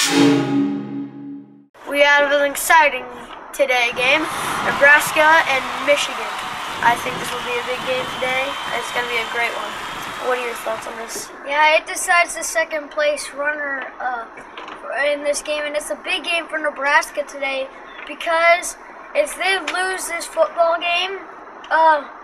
We have an exciting today game, Nebraska and Michigan. I think this will be a big game today. It's going to be a great one. What are your thoughts on this? Yeah, it decides the second place runner in this game, and it's a big game for Nebraska today because if they lose this football game,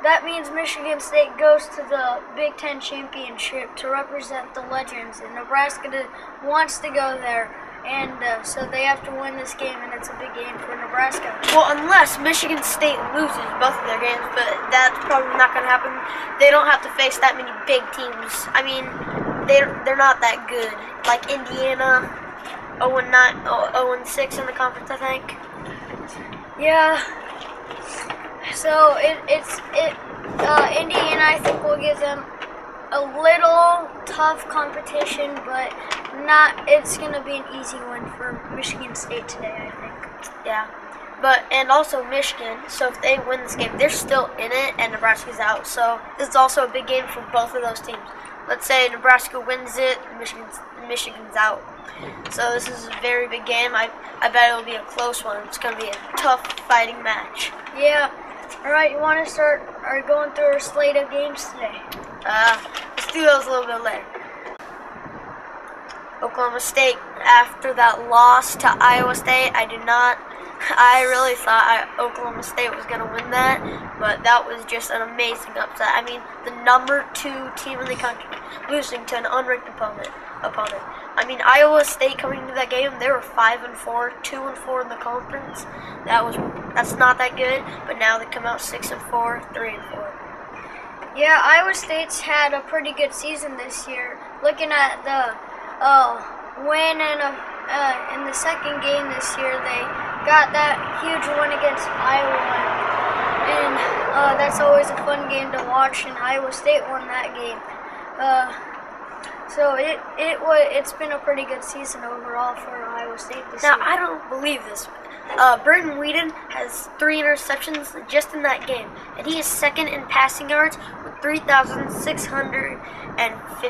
that means Michigan State goes to the Big Ten Championship to represent the Legends, and Nebraska wants to go there. And so they have to win this game, and it's a big game for Nebraska. Well, unless Michigan State loses both of their games, but that's probably not going to happen. They don't have to face that many big teams. I mean, they're not that good. Like Indiana, 0-9, 0-6 in the conference, I think. Yeah. So Indiana, I think, will give them a little tough competition, but it's going to be an easy win for Michigan State today, I think. Yeah. And also Michigan, so if they win this game, they're still in it and Nebraska's out. So this is also a big game for both of those teams. Let's say Nebraska wins it, Michigan's out. So this is a very big game. I bet it'll be a close one. It's going to be a tough fighting match. Yeah. All right, you want to start going through our slate of games today? Let's do those a little bit later. Oklahoma State, after that loss to Iowa State, I really thought Oklahoma State was going to win that, but that was just an amazing upset. I mean, the number 2 team in the country losing to an unranked opponent. I mean, Iowa State coming into that game, they were 5-4, 2-4 in the conference. That's not that good, but now they come out 6-4, 3-4. Yeah, Iowa State's had a pretty good season this year. Looking at the win in the second game this year, they got that huge win against Iowa, and that's always a fun game to watch. And Iowa State won that game. So it's been a pretty good season overall for Iowa State this year. Now, I don't believe this. Burton Whedon has 3 interceptions just in that game, and he is second in passing yards with 3,650.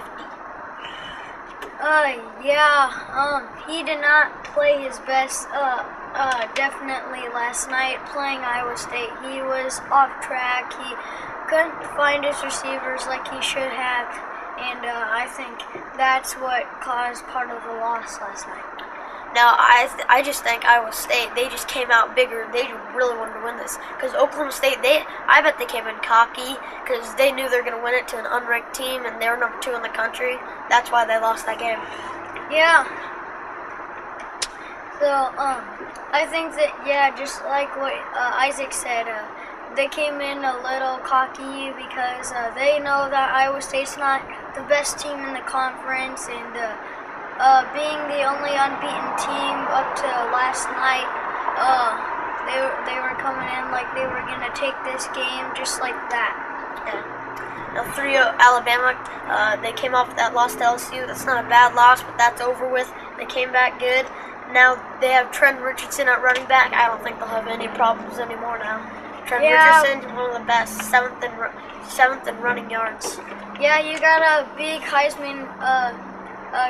He did not play his best, definitely last night playing Iowa State. He was off track. He couldn't find his receivers like he should have, and I think that's what caused part of the loss last night. Now, I just think Iowa State, they just came out bigger. They really wanted to win this. Because Oklahoma State, I bet they came in cocky because they knew they were going to win it to an unranked team, and they were number 2 in the country. That's why they lost that game. Yeah. So, I think that, just like what Isaac said, they came in a little cocky because they know that Iowa State's not the best team in the conference, and being the only unbeaten team up to last night, they were coming in like they were going to take this game just like that. Yeah. Now, 3-0 Alabama, they came off that loss to LSU. That's not a bad loss, but that's over with. They came back good. Now they have Trent Richardson at running back. I don't think they'll have any problems anymore now. Trent Richardson, one of the best, 7th in running yards. Yeah, you got a big Heisman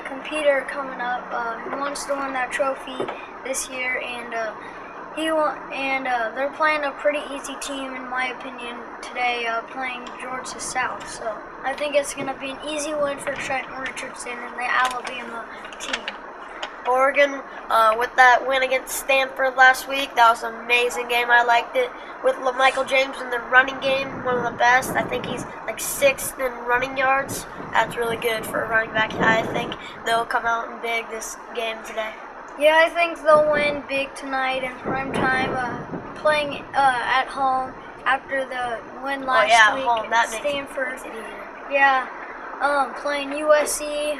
competitor coming up. He wants to win that trophy this year, and they're playing a pretty easy team, in my opinion, today, playing Georgia South. So I think it's going to be an easy win for Trent Richardson and the Alabama team. Oregon, with that win against Stanford last week, that was an amazing game. I liked it. With Michael James in the running game, one of the best. I think he's like 6th in running yards. That's really good for a running back. I think they'll come out in big this game today. Yeah, I think they'll win big tonight in prime time, playing at home after the win last week at Stanford. Playing USC.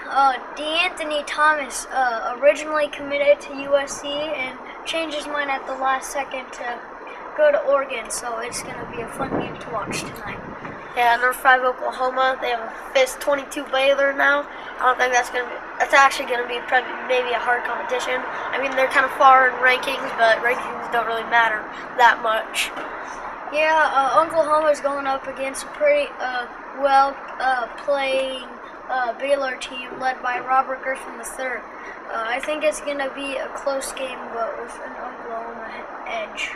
DeAnthony Thomas originally committed to USC and changed his mind at the last second to go to Oregon, so it's going to be a fun game to watch tonight. Yeah, number 5 Oklahoma, they have a fifth 22 Baylor now. I don't think that's actually going to be maybe a hard competition. I mean, they're kind of far in rankings, but rankings don't really matter that much. Yeah, Oklahoma's going up against a pretty playing Baylor team led by Robert Griffin III. I think it's going to be a close game, but with an Oklahoma edge.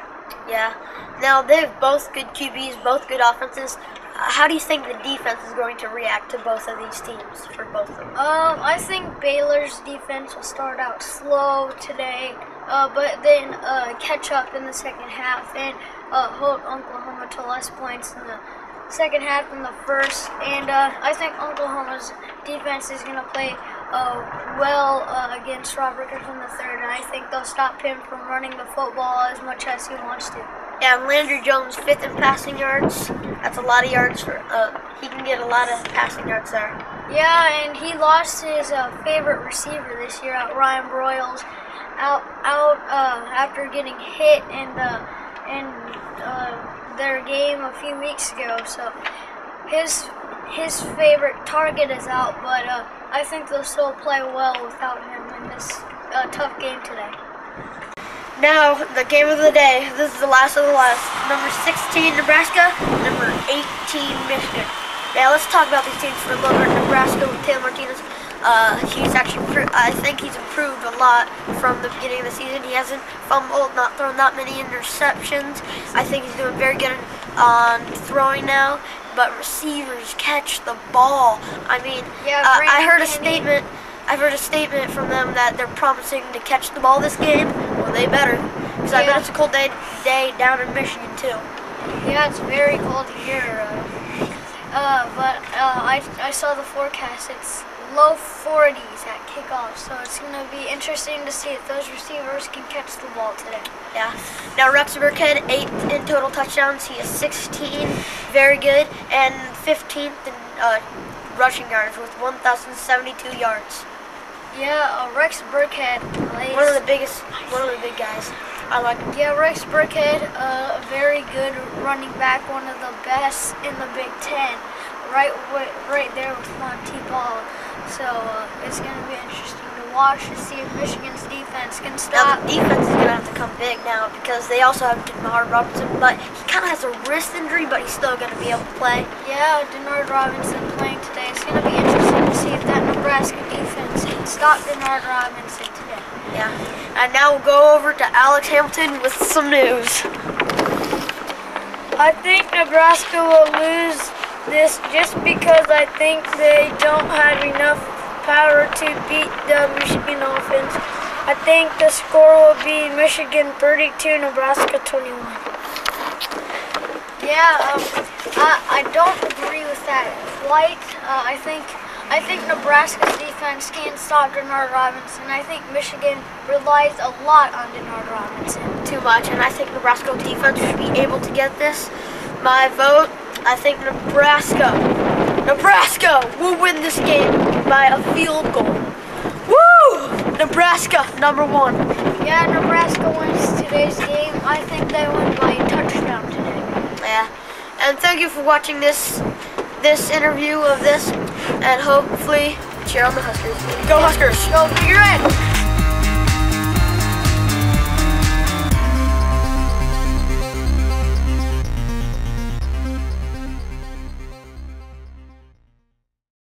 Yeah. Now, they have both good QBs, both good offenses. How do you think the defense is going to react to both of these teams, for both of them? I think Baylor's defense will start out slow today, but then catch up in the second half and hold Oklahoma to less points in the second half than the first. And I think Oklahoma's defense is going to play well against Robert Griffin III, and I think they'll stop him from running the football as much as he wants to. Yeah, and Landry Jones, 5th in passing yards. That's a lot of yards for. He can get a lot of passing yards there. Yeah, and he lost his favorite receiver this year, Ryan Broyles, out after getting hit in their game a few weeks ago. So his favorite target is out, but I think they'll still play well without him in this tough game today. Now, the game of the day. This is the last of the last. Number 16, Nebraska. Number 18, Michigan. Now, let's talk about these teams for a little bit. Nebraska with Taylor Martinez. He's actually, I think he's improved a lot from the beginning of the season. He hasn't fumbled, not thrown that many interceptions. I think he's doing very good on throwing now. But receivers catch the ball. I mean, yeah, I heard a statement. I've heard a statement from them that they're promising to catch the ball this game. Well, they better, because I bet it's a cold day down in Michigan too. Yeah, it's very cold here. But I saw the forecast. It's low 40s at kickoff, so it's going to be interesting to see if those receivers can catch the ball today. Yeah. Now, Rex Burkhead, 8th in total touchdowns. He has 16, very good, and 15th in rushing yards with 1,072 yards. Yeah, Rex Burkhead plays. One of the big guys. I like him. Yeah, Rex Burkhead, a very good running back, one of the best in the Big Ten, right there with Monty Ball. So it's going to be interesting to watch to see if Michigan's defense can stop. Now the defense is going to have to come big now because they also have Denard Robinson, but he kind of has a wrist injury, but he's still going to be able to play. Yeah, Denard Robinson playing today. It's going to be interesting to see if that Nebraska defense can stop Denard Robinson today. Yeah. And now we'll go over to Alex Hamilton with some news. I think Nebraska will lose this just because I think they don't have enough power to beat the Michigan offense. I think the score will be Michigan 32, Nebraska 21. Yeah, I don't agree with that quite. I think Nebraska's defense can stop Denard Robinson. I think Michigan relies a lot on Denard Robinson. Too much, and I think Nebraska defense should be able to get this. My vote, I think Nebraska will win this game by a field goal. Woo! Nebraska, number 1. Yeah, Nebraska wins today's game. I think they win by a touchdown today. Yeah, and thank you for watching this interview of this, and hopefully cheer on the Huskers. Go Huskers! Go Figure It!